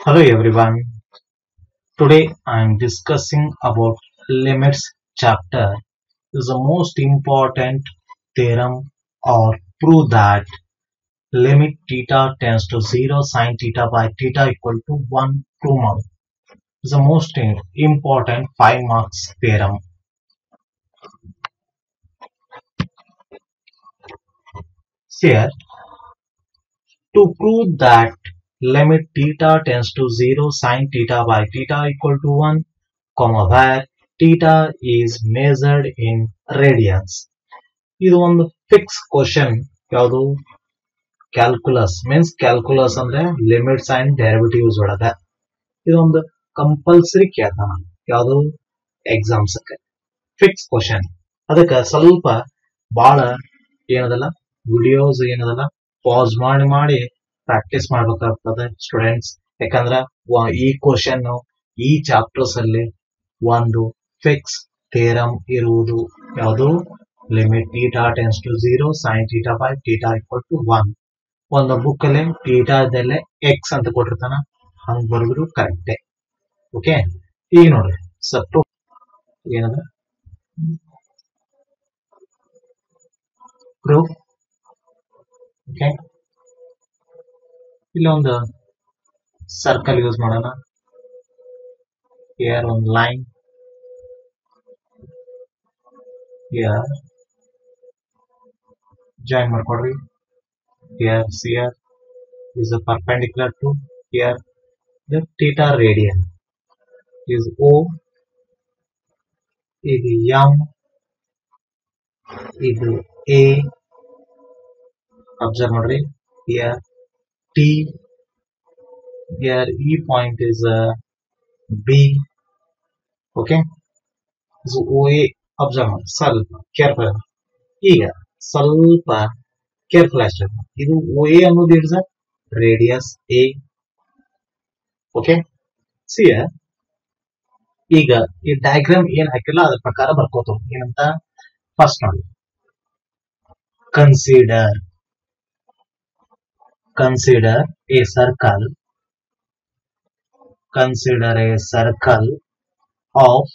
Hello everyone. Today I am discussing about limits chapter. Is the most important theorem or prove that limit theta tends to 0 sine theta by theta equal to 1 true mark. Is the most important 5 marks theorem. Here to prove that limit theta tends to 0 sine theta by theta equal to 1 comma where theta is measured in radians. ಇದು ಒಂದು fix question. ಯಾವುದು calculus means calculus ಅಂದ್ರೆ limits and derivatives ಒಳಗ ಇದೊಂದು compulsory ಕೇಳ್ತಾನ. ಯಾವುದು exams fix question. ಅದಕ್ಕೆ ಸ್ವಲ್ಪ ಬಹಳ ಏನದಲ್ಲ ವಿಡಿಯೋಸ್ ಏನದಲ್ಲ ಪಾಸ್ ಮಾಡಿ ಮಾಡಿ ಪ್ರಾಕ್ಟೀಸ್ ಮಾಡ್ಬೇಕಾಗ್ತದೆ ಸ್ಟೂಡೆಂಟ್ಸ್. ಯಾಕಂದ್ರ ಈ ಕ್ವಶನ್ ಈ ಚಾಪ್ಟರ್ಸ್ ಅಲ್ಲಿ ಒಂದು ಫಿಕ್ಸ್ ಥಿಯರಮ್ ಇರುವುದು. ಯಾವುದು limit theta tends to 0 sine theta by theta equal to 1. ಒಂದು ಬುಕ್ ಅಲ್ಲಿ ಥೀಟಾದಲ್ಲೇ ಎಕ್ಸ್ ಅಂತ ಕೊಟ್ಟಿರ್ತಾನ, ಹಂಗ್ ಬರೆದ್ರು ಕರೆಕ್ಟೇ. ಓಕೆ, ಈಗ ನೋಡ್ರಿ ಸತ್ತು ಏನದ ಪ್ರೂಫ್. ಓಕೆ, ಇಲ್ಲಿ ಒಂದು ಸರ್ಕಲ್ ಯೂಸ್ ಮಾಡೋಣ. ಹಿಯರ್ ಒಂದು ಲೈನ್, ಹಿಯರ್ ಜಾಯಿನ್ ಮಾಡ್ಕೊಡ್ರಿ. Here CR is a perpendicular to here. The theta radian is O. ಇದು M, ಇದು A. Observe ಮಾಡ್ರಿ. Here T. Here E point is B. Okay. So OA observe ಮಾಡಿ ಸ್ವಲ್ಪ careful. ಈಗ ಸ್ವಲ್ಪ careful ಅಷ್ಟೇ. ಇದು OA ಅನ್ನೋದು it's radius A. Okay, C ಈಗ ಈ ಡಯಾಗ್ರಾಮ್ ಏನ್ ಹಾಕಿಲ್ಲ ಅದ್ರ ಪ್ರಕಾರ ಬರ್ಕೋತ ಏನಂತ ಫಸ್ಟ್ ನೋಡಿ. Consider a circle. Consider a circle of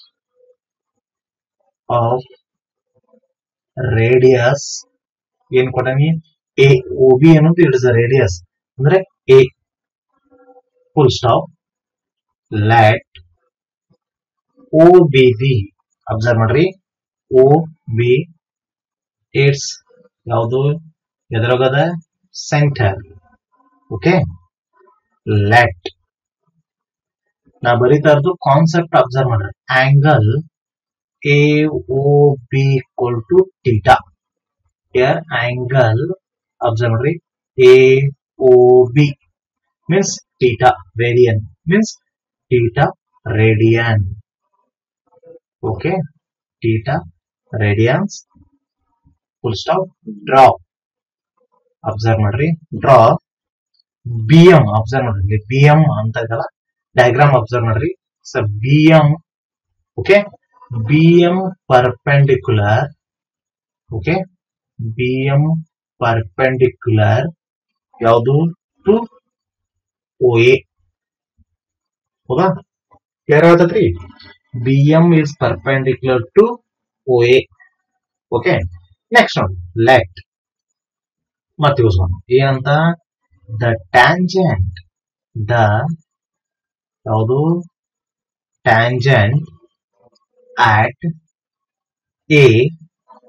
radius ಏನ್ ಕೊಟ್ಟಾನಿ ಎ. ಒ ಬಿ ಅನ್ನೋದು ಇಟ್ ಇಸ್ ಅ ರೇಡಿಯಸ್ ಅಂದ್ರೆ A. Full stop. Let O B the, observe ಮಾಡ್ರಿ, ಓ ಬಿ ಇಟ್ಸ್ ಯಾವುದು ಎದುರಾಗದ ಸೆಂಟರ್. ಓಕೆ, ಲೆಟ್ ನಾ ಬರೀತಾ ಇರೋದು ಕಾನ್ಸೆಪ್ಟ್ ಅಬ್ಸರ್ವ್ ಮಾಡ್ರಿ. Angle A O B equal to theta. Here angle observe ಮಾಡ್ರಿ AOB means theta radian means theta radian. Okay, theta radians. Full stop. Draw. Observe ಮಾಡ್ರಿ. Draw BM. Observe ಮಾಡ್ರಿ, BM ಅಂತ ಇದಲ್ಲ diagram. Observe ಮಾಡ್ರಿ. So BM. Okay, BM perpendicular. Okay, BM perpendicular ಯಾವುದು to OA. ಹೌದಾ, clear ಆಗತ್ರಿ. BM is perpendicular to OA. Okay, next ನೋಡಿ let ಮತ್ತೆ ಯೂಸ್ ಮಾಡೋಣ. ಏನಂತ ದ ಟ್ಯಾಂಜೆಂಟ್, ದ ಯಾವುದು ಟ್ಯಾಂಜೆಂಟ್ ಆಟ್ ಎ.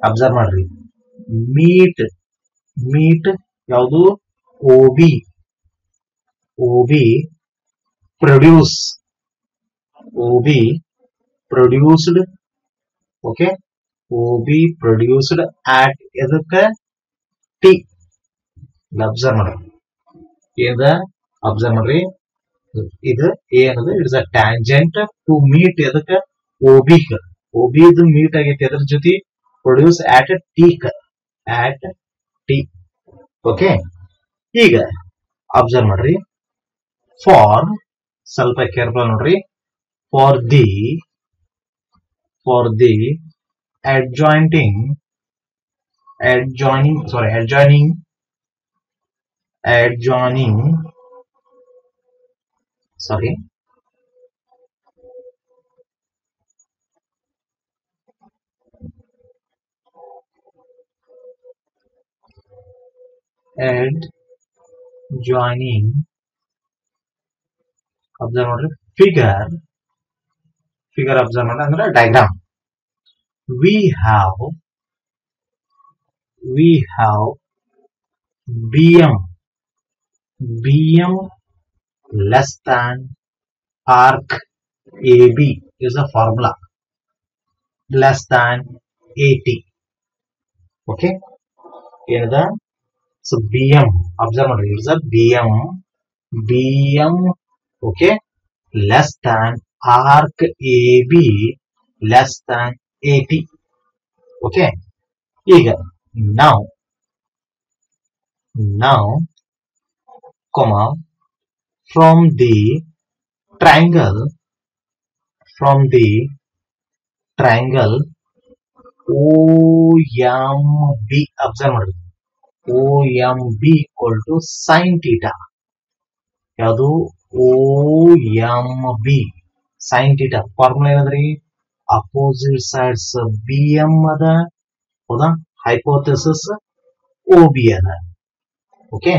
ಅಬ್ಸರ್ವ್ ಮಾಡ್ರಿ. ಮೀಟ್ ಯಾವುದು OB produced. Okay, OB produced at ಎದಕ್ಕೆ T. ಅಬ್ಸರ್ವ್ ಮಾಡ್ರಿ. ಏನ ಅಬ್ಸರ್ವ್ ಮಾಡ್ರಿ, ಇದು ಏನದು it's a tangent to meet ಎದಕ್ಕೆ OB. OB ಇದು ಮೀಟ್ ಆಗೈತಿ ಅದ್ರ ಜೊತೆ ಪ್ರೊಡ್ಯೂಸ್ ಆಟ್ T. ಓಕೆ, ಈಗ ಅಬ್ಸರ್ವ್ ಮಾಡ್ರಿ. ಫಾರ್ ಸ್ವಲ್ಪ ಕೇರ್ಫುಲ್ ನೋಡ್ರಿ. For the adjoining Sorry. Add joining observe ಮಾಡ್ರಿ figure observe ಮಾಡಿ ಅಂದ್ರೆ diagram. We have BM less than arc AB is a formula, less than 80. Okay, ಏನದ? So BM observe ಮಾಡ್ರಿ, is a BM okay, less than arc AB less than 80. Okay, ಈಗ now comma from the triangle OMB observe ಮಾಡಿ, OMB equal to sin theta. ಯಾವುದು? OMB sin theta formula ಏನದ್ರಿ? Opposite sides BM ಅದ, ಹೌದಾ? Hypothesis OB ಅದ. Okay,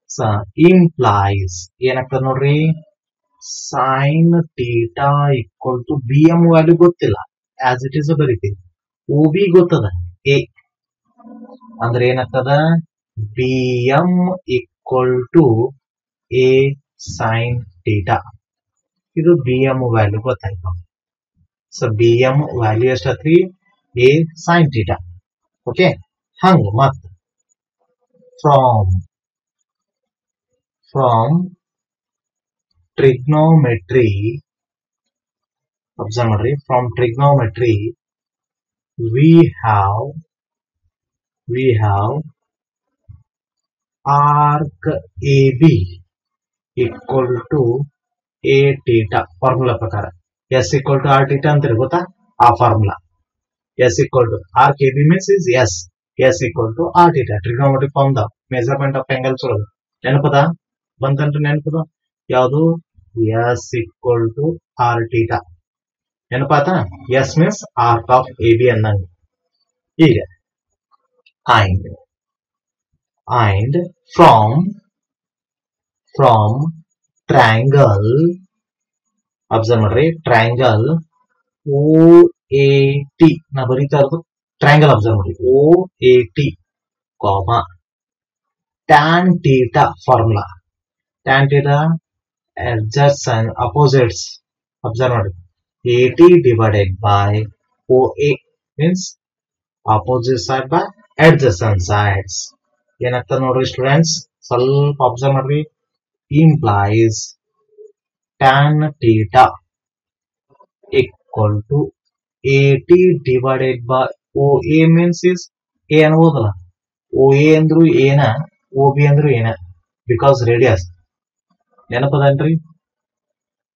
so implies ಏನಾಗ್ತದ ನೋಡ್ರಿ? sin theta equal to BM value ಗೊತ್ತಿಲ್ಲ, ಆಸ್ ಇಟ್ ಇಸ್ ಬರೀತೀವಿ. OB ಗೊತ್ತದ A, ಅಂದ್ರೆ ಏನಾಗ್ತದ? BM equal to A sin theta. ಇದು BM ವ್ಯಾಲ್ಯೂ ಗೊತ್ತಾಯ್ತು. ಸೊ BM ವ್ಯಾಲ್ಯೂ ಎಷ್ಟಾತ್ರಿ? A sin theta. ಓಕೆ, ಹಂಗ ಮತ್ತ from trigonometry observe ಮಾಡ್ರಿ, from trigonometry we have arc AB equal to A theta formula ಪ್ರಕಾರ. S equal to R theta ಅಂತಾರೆ ಗೊತ್ತಾ? ಆ formula S equal to arc AB means is S equal to R theta. Trigonometric form the measurement of angles ಒಳಗೆ ನೆನಪದ ಬಂತನ್ರಿ? ನೆನಪದ ಯಾವುದು? S equal to R theta ನೆನಪಾತ? S means arc of AB ಅನ್ನಂಗೆ. ಈಗ and from triangle observe ಮಾಡ್ರಿ, triangle OAT ನಾ ಬರೀತಾ ಇರೋದು triangle observe ಮಾಡಿ, OAT comma tan theta formula. tan theta adjacent opposites observe ಮಾಡಿ, AT divided by OA means opposite side by adjacent sides. ಏನಾಗ್ತದೆ ನೋಡ್ರಿ ಸ್ಟೂಡೆಂಟ್ಸ್, ಸ್ವಲ್ಪ ಅಬ್ಸರ್ವ್ ಮಾಡ್ರಿ. implies tan theta equal to AT divided by OA means is A ಅನ್ಬೋದಲ್ಲ. OA ಅಂದ್ರು ಏನ, OB ಅಂದ್ರು ಏನ, because radius. ನೆನಪದನ್ರಿ?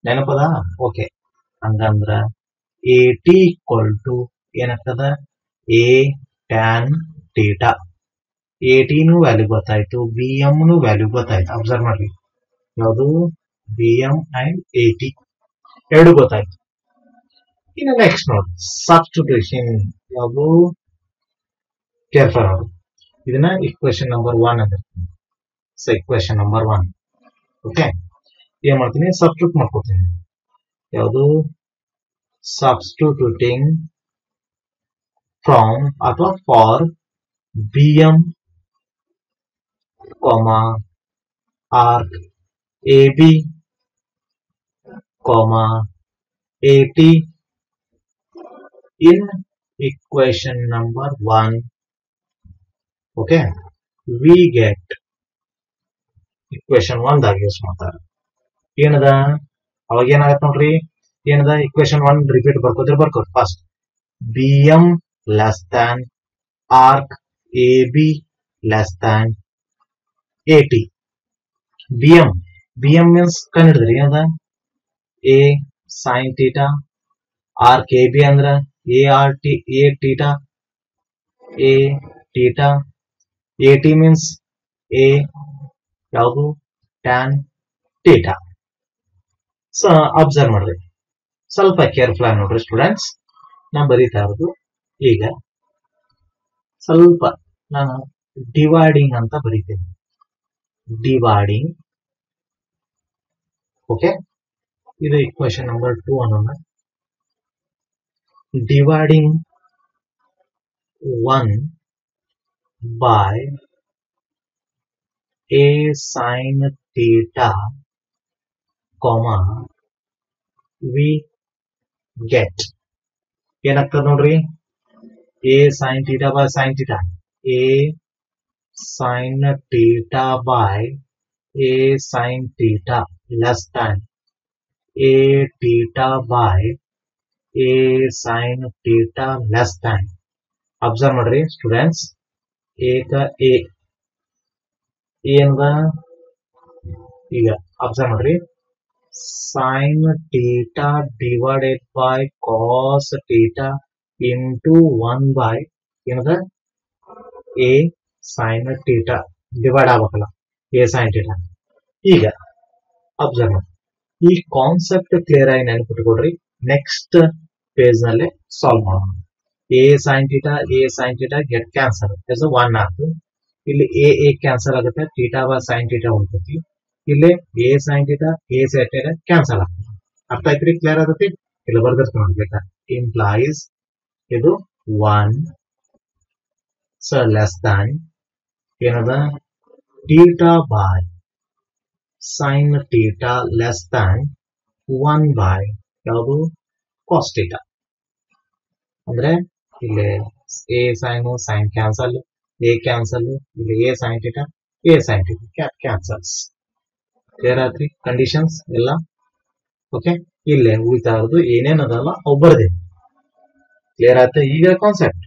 ನೆನಪದ? Okay, ಹಂಗಂದ್ರ AT equal to ಏನಾಗ್ತದ? A tan theta. AT ನು ವ್ಯಾಲ್ಯೂ ಗೊತ್ತಾಯ್ತು, BM ನು ವ್ಯಾಲ್ಯೂ ಗೊತ್ತಾಯ್ತು. ಅಬ್ಸರ್ವ್ ಮಾಡ್ರಿ, ಯಾವುದು? BM ಅಂಡ್ AT ಎರಡು ಗೊತ್ತಾಯ್ತು. ಇನ್ನು ನೆಕ್ಸ್ಟ್ ನೋಡಿ ಸಬ್ಸ್ಟಿಟ್ಯೂಷನ್. ಯಾವುದು? ಕೇರ್ಫುಲ್ ನೋಡಿ, ಇದನ್ನ ಇಕ್ವೇಶನ್ ನಂಬರ್ 1 ಅಂದ್ರೆ. ಸೊ ಇಕ್ವೇಶನ್ ನಂಬರ್ 1 ಓಕೆ, ಏನ್ ಮಾಡ್ತೀನಿ? ಸಬ್ಸ್ಟಿಟ್ಯೂಟ್ ಮಾಡ್ಕೊತೀನಿ. ಯಾವುದು? ಸಬ್ಸ್ಟಿಟ್ಯೂಟಿಂಗ್ ಫ್ರಮ್ ಅಥವಾ for BM comma arc AB comma AT in equation number 1. Okay, we get equation 1 ದಾಗ ಯೂಸ್ ಮಾಡ್ತಾರೆ. ಏನದ? ಅವಾಗ ಏನಾಗತ್ತೆ ನೋಡ್ರಿ, ಏನದ? equation 1 ರಿಪೀಟ್ ಬರ್ಕೋರಿ first. BM less than arc AB less than AT. BM means ಕಂಡಿಡಿದ್ರಿ ಏನದ? A sin theta. arc AB ಅಂದ್ರ A theta. A theta. AT means A ಯಾವುದು? tan theta. ಸೊ ಅಬ್ಸರ್ವ್ ಮಾಡ್ರಿ, ಸ್ವಲ್ಪ ಕೇರ್ಫುಲ್ ಆಗಿ ನೋಡ್ರಿ ಸ್ಟೂಡೆಂಟ್ಸ್. ನಾನು ಬರೀತಾ ಇರೋದು ಈಗ ಸ್ವಲ್ಪ ನಾನು ಡಿವೈಡಿಂಗ್ ಅಂತ ಬರೀತೀನಿ. Dividing, okay. ಇದು ಇಕ್ವೇಶನ್ ನಂಬರ್ 2 ಅನ್ನೋಣ. Dividing 1 by a sin theta, comma we get ಏನಾಗ್ತದೆ ನೋಡ್ರಿ, a sin theta by sin theta, a sin theta by a sin theta less than a theta by a sin theta less than. Observe ಮಾಡ್ರಿ students, ಏಕ A ಏನದ ಈಗ observe ಮಾಡ್ರಿ, sin theta divided by cos theta into 1 by ಏನದ a sin theta divide ಆಗ್ಬೇಕಲ್ಲ a sin theta. ಈಗ observe ಮಾಡಿ, ಈ ಕಾನ್ಸೆಪ್ಟ್ ಕ್ಲಿಯರ್ ಆಗಿ ನೆನಪಿಟ್ಕೊಡ್ರಿ. ನೆಕ್ಸ್ಟ್ ಪೇಜ್ ನಲ್ಲಿ ಸಾಲ್ವ್ ಮಾಡೋಣ. a sin theta get cancel, 1 ಆಯ್ತು. ಇಲ್ಲಿ a ಕ್ಯಾನ್ಸಲ್ ಆಗುತ್ತೆ, ಥೀಟಾ ಬೈ ಸೈನ್ ಥೀಟಾ ಉಳ್ತೈತಿ. ಇಲ್ಲಿ a sin theta ಕ್ಯಾನ್ಸಲ್ ಆಗ್ತದೆ. ಅರ್ಥ ಆಯ್ತ್ರಿ? ಕ್ಲಿಯರ್ ಆಗತ್ತೆ? ಇಲ್ಲಿ ಬರ್ದಿರ್ತೀನಿ ನೋಡ್ಬೇಕಾ, ಇಂಪ್ಲೈಸ್ ಇದು 1 ಸೊ ಲೆಸ್ ದಾನ್ ಏನದ theta by sine theta less than 1 by ಯಾವುದು ಕಾಸ್ ಥೀಟಾ. ಅಂದ್ರೆ ಇಲ್ಲಿ a sine cancel, a cancel, ಇಲ್ಲಿ a sin theta cancels. Clear ಆಯ್ತ್ರಿ ಕಂಡೀಷನ್ಸ್ ಎಲ್ಲ? ಓಕೆ. ಇಲ್ಲೇ ಉಳಿತಾ ಇರೋದು ಏನೇನದಲ್ಲ ಅವು ಬರ್ದೆ. ಕ್ಲಿಯರ್ ಆಯ್ತಾ ಈಗ ಕಾನ್ಸೆಪ್ಟ್?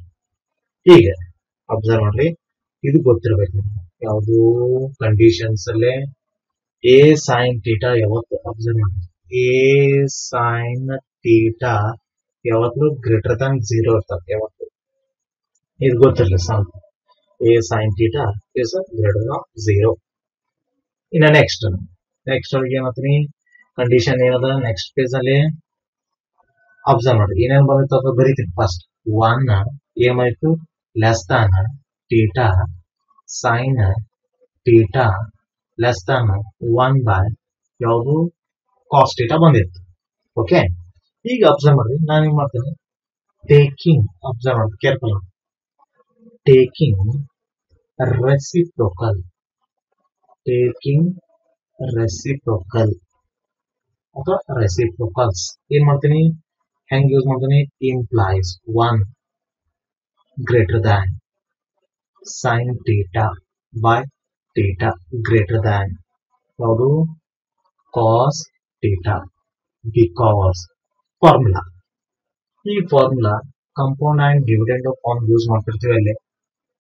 ಈಗ ಅಬ್ಸರ್ವ್ ಮಾಡ್ರಿ, ಇದು ಗೊತ್ತಿರ್ಬೇಕು ಯಾವುದು ಕಂಡೀಷನ್ಸ್ ಅಲ್ಲೇ a sin theta ಯಾವತ್ತು ಅಬ್ಸರ್ವ್ ಮಾಡ್ರಿ, a sin theta ಯಾವತ್ತು ಗ್ರೇಟರ್ ದನ್ 0 ಇರ್ತದೆ ಯಾವತ್ತು. ಇದು ಗೊತ್ತಿರಲಿ ಸ್ವಲ್ಪ, a sin theta is greater than 0. ಇನ್ನ ನೆಕ್ಸ್ಟ್ ಅವ್ರಿಗೆ ಏನಾಗ್ತೀನಿ ಕಂಡೀಷನ್ ಏನದ ನೆಕ್ಸ್ಟ್ ಪೇಜ್ ಅಲ್ಲಿ ಅಬ್ಸರ್ವ್ ಮಾಡಿ, ಏನೇನು ಬಂದಿತ್ತು ಅಂತ ಬರೀತೀನಿ. ಫಸ್ಟ್ 1 ಏನಾಯ್ತು less than theta sine theta less than 1 by ಯಾವುದು ಕಾಸ್ ಥೀಟಾ ಬಂದಿತ್ತು. ಓಕೆ. ಈಗ ಅಬ್ಸರ್ವ್ ಮಾಡ್ರಿ, ನಾನು ಏನ್ ಮಾಡ್ತೇನೆ, ಟೇಕಿಂಗ್ ಅಬ್ಸರ್ವ್ ಮಾಡಿ ಕೇರ್ಫುಲ್, ಟೇಕಿಂಗ್ ರೆಸಿಪ್ರೋಕಲ್ ಅಥವಾ ರೆಸಿಪ್ರೋಕಲ್ಸ್ ಏನ್ ಮಾಡ್ತೀನಿ, ಹೆಂಗ್ ಯೂಸ್ ಮಾಡ್ತೀನಿ, implies 1 greater than sine theta by theta greater than ಯಾವುದು ಕಾಸ್ ಥೀಟಾ, ಬಿಕಾಸ್ ಫಾರ್ಮುಲಾ. ಈ formula compound and dividend form use ಮಾಡ್ತಿರ್ತೀವಿ. ಅಲ್ಲಿ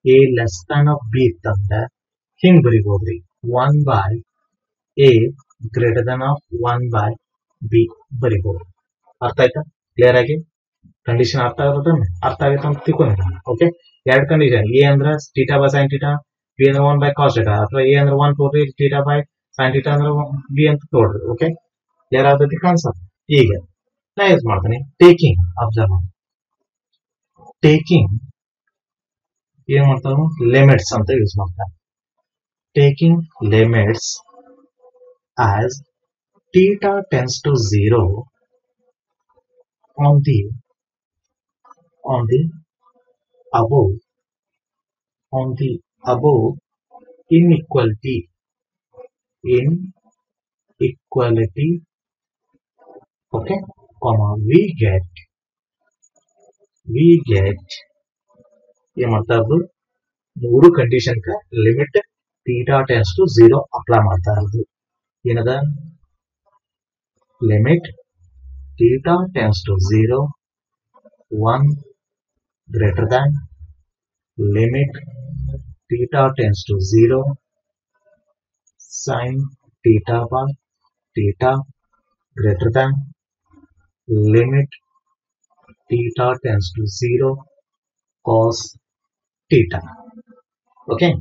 a less than of b ಇತ್ತಂದ್ರೆ ಹಿಂಗ್ ಬರಿಬೋದ್ರಿ, 1 by a greater than of 1 by b ಬರಿಬಹುದು. ಅರ್ಥ ಆಯ್ತಾ ಕ್ಲಿಯರ್ ಆಗಿ? ಕಂಡೀಷನ್ ಅರ್ಥ ಆಗೈತೆ ಅಂತ ತಿಳ್ಕೊಂಡ. ಓಕೆ. ಎರಡು ಕಂಡೀಷನ್, a ಅಂದ್ರೆ theta by sine theta, b ಅಂದ್ರೆ 1 ಬೈ ಕಾಸ್ ಥೀಟಾ, ಅಥವಾ a ಅಂದ್ರೆ 1 ತೋಡ್ರಿ, ಥೀಟಾ ಬೈ ಸೈನ್ ಥೀಟಾ ಅಂದ್ರೆ b ಅಂತ ತೋಡ್ರಿ. ಓಕೆ. ಕ್ಲಿಯರ್ ಆಗತೈತಿ ಕಾನ್ಸೆಪ್ಟ್? ಈಗ ನಾ ಯೂಸ್ ಮಾಡ್ತೀನಿ ಟೇಕಿಂಗ್. ಅಬ್ಸರ್ವ್ ಮಾಡಿ, ಟೇಕಿಂಗ್ ಏನ್ ಮಾಡ್ತಾವ, ಲಿಮಿಟ್ಸ್ ಅಂತ ಯೂಸ್ ಮಾಡ್ತಾರೆ. Taking limits as theta tends to 0 on the above inequality, okay, comma we get ಏನ್ ಮಾಡ್ತಾ ಇರೋದು, ಮೂರು condition limit theta tends to 0 apply ಮಾಡ್ತಾ ಇರೋದು. ಏನದ limit theta tends to 0, 1 greater than limit theta tends to 0, sin theta by theta greater than limit theta tends to 0, cos theta. Okay,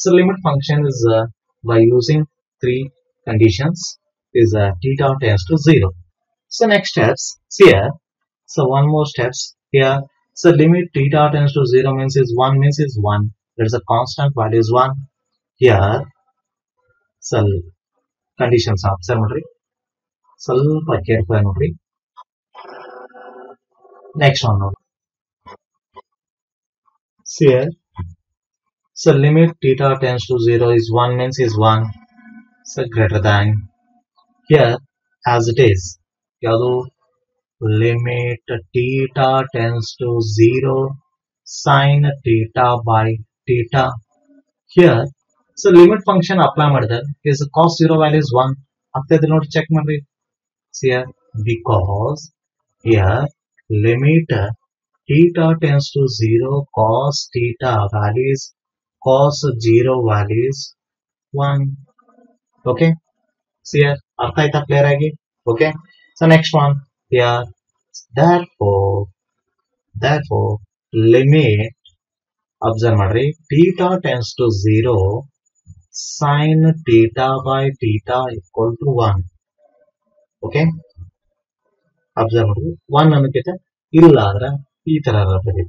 so limit function is by using three conditions. is theta tends to 0. So next steps here. So one more steps here. So limit theta tends to 0 means is 1 means is 1. There is a constant value is 1. Here, so conditions observe ಮಾಡ್ರಿ ಸ್ವಲ್ಪ careful ನೋಡ್ರಿ next one ನೋಡಿ here so limit theta tends to 0 is 1 means is 1 so greater than here as it is ಯಾವುದು limit theta tends to 0 sin theta by theta here so limit function apply ಮಾಡಿದ್ರೆ is cos 0 value is 1 ಆಗ್ತದೆ ನೋಡಿ check ಮಾಡ್ರಿ here because here limit theta tends to 0 cos theta value is cos 0 value is 1 okay so here ಅರ್ಥ ಆಯ್ತಾ clear ಆಗಿ okay so next one here therefore limit observe ಮಾಡ್ರಿ theta tends to 0 sin theta by theta equal to 1 okay observe ಮಾಡ್ರಿ 1 ಅನ್ನೋದಕ್ಕೆ ಇಲ್ಲ ಅಂದ್ರೆ ಈ ತರ ಬರೀ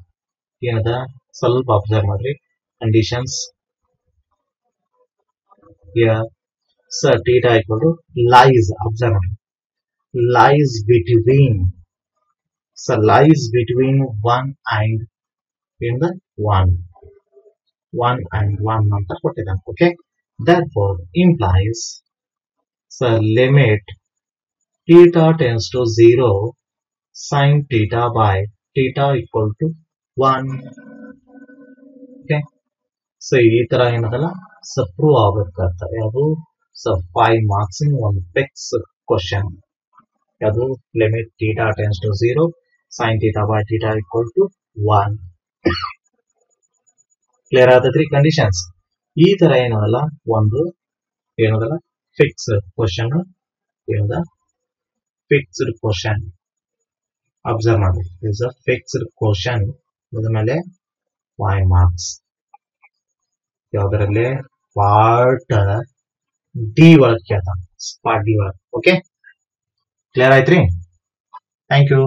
ಏನದ ಸ್ವಲ್ಪ observe ಮಾಡ್ರಿ conditions here so theta equal to lies observe ಮಾಡ್ರಿ lies between 1 and in the 1 and 1 ಅಂತ ಕೊಟ್ಟಿದ್ದಾನೆ okay therefore implies so limit theta tends to 0 sin theta by theta equal to 1 okay so ಈ ತರ ಏನದಲ್ಲ so prove ಆಗಬೇಕಾಗ್ತದೆ ಯಾವುದು so 5 marks in one fixed question ಯಾವುದು limit theta tends to 0 sin theta by theta equal to 1 clear ಆದ 3 conditions ಈ ತರ ಏನದಲ್ಲ ಒಂದು ಏನದಲ್ಲ ಫಿಕ್ಸ್ಡ್ ಕ್ವಶನ್ ಏನದ ಫಿಕ್ಸ್ಡ್ ಕ್ವಶನ್ ಅಬ್ಸರ್ವ್ ಮಾಡಿ ಇಸ್ ಅ ಫಿಕ್ಸ್ಡ್ ಕ್ವಶನ್ ಆಮೇಲೆ 5 ಮಾರ್ಕ್ಸ್ ಯಾವುದರಲ್ಲಿ ಪಾರ್ಟ್ ಡಿ ಒಳಗೆ ಕೇಳ್ತಾನೆ ಪಾರ್ಟ್ ಡಿ ಒಳಗೆ ಓಕೆ ಕ್ಲಿಯರ್ ಆಯ್ತ್ರಿ ಥ್ಯಾಂಕ್ ಯು